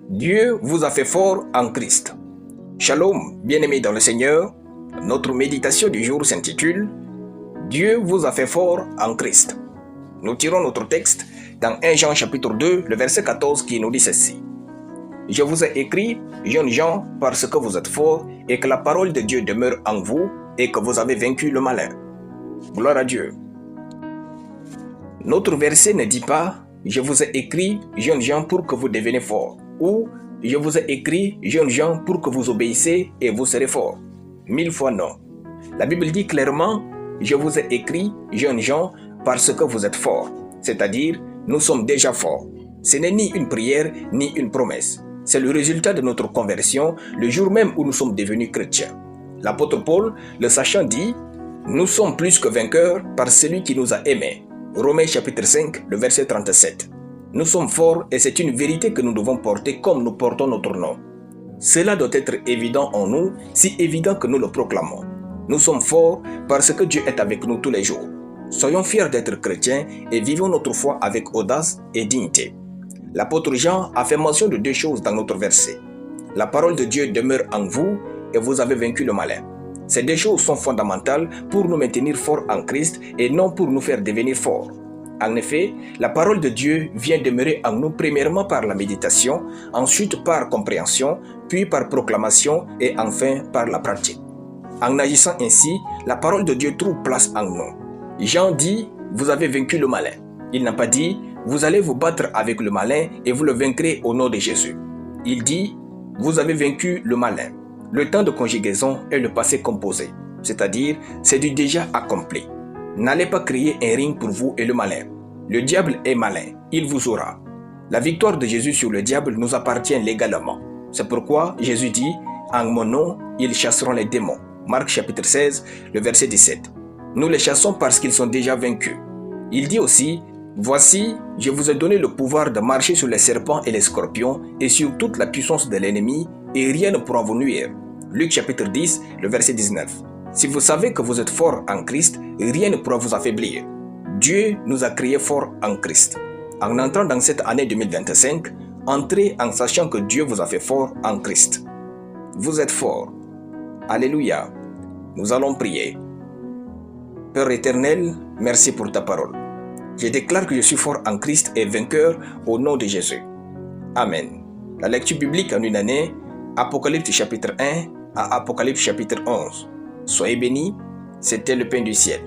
Dieu vous a fait fort en Christ. Shalom, bien-aimés dans le Seigneur. Notre méditation du jour s'intitule « Dieu vous a fait fort en Christ ». Nous tirons notre texte dans 1 Jean chapitre 2, le verset 14 qui nous dit ceci. « Je vous ai écrit, jeunes gens, parce que vous êtes forts et que la parole de Dieu demeure en vous et que vous avez vaincu le malin. » Gloire à Dieu. Notre verset ne dit pas « Je vous ai écrit, jeunes gens, pour que vous deveniez forts » ou « Je vous ai écrit, jeunes gens, pour que vous obéissez et vous serez forts ». 1000 fois non. La Bible dit clairement « Je vous ai écrit, jeunes gens, parce que vous êtes forts ». C'est-à-dire, nous sommes déjà forts. Ce n'est ni une prière, ni une promesse. C'est le résultat de notre conversion, le jour même où nous sommes devenus chrétiens. L'apôtre Paul, le sachant, dit « Nous sommes plus que vainqueurs par celui qui nous a aimés ». Romains chapitre 5, le verset 37. Nous sommes forts et c'est une vérité que nous devons porter comme nous portons notre nom. Cela doit être évident en nous, si évident que nous le proclamons. Nous sommes forts parce que Dieu est avec nous tous les jours. Soyons fiers d'être chrétiens et vivons notre foi avec audace et dignité. L'apôtre Jean a fait mention de deux choses dans notre verset. La parole de Dieu demeure en vous et vous avez vaincu le malin. Ces deux choses sont fondamentales pour nous maintenir forts en Christ et non pour nous faire devenir forts. En effet, la parole de Dieu vient demeurer en nous premièrement par la méditation, ensuite par compréhension, puis par proclamation et enfin par la pratique. En agissant ainsi, la parole de Dieu trouve place en nous. Jean dit « Vous avez vaincu le malin ». Il n'a pas dit « Vous allez vous battre avec le malin et vous le vaincrez au nom de Jésus ». Il dit « Vous avez vaincu le malin ». Le temps de conjugaison est le passé composé, c'est-à-dire c'est du déjà accompli. N'allez pas créer un ring pour vous et le malin. Le diable est malin, il vous aura. La victoire de Jésus sur le diable nous appartient légalement. C'est pourquoi Jésus dit « En mon nom, ils chasseront les démons ». Marc chapitre 16, le verset 17. Nous les chassons parce qu'ils sont déjà vaincus. Il dit aussi « Voici, je vous ai donné le pouvoir de marcher sur les serpents et les scorpions et sur toute la puissance de l'ennemi et rien ne pourra vous nuire. » Luc chapitre 10, le verset 19. Si vous savez que vous êtes forts en Christ, rien ne pourra vous affaiblir. Dieu nous a créés forts en Christ. En entrant dans cette année 2025, entrez en sachant que Dieu vous a fait fort en Christ. Vous êtes forts. Alléluia. Nous allons prier. Père éternel, merci pour ta parole. Je déclare que je suis fort en Christ et vainqueur au nom de Jésus. Amen. La lecture biblique en une année, Apocalypse chapitre 1 à Apocalypse chapitre 11. Soyez bénis, c'était le pain du ciel.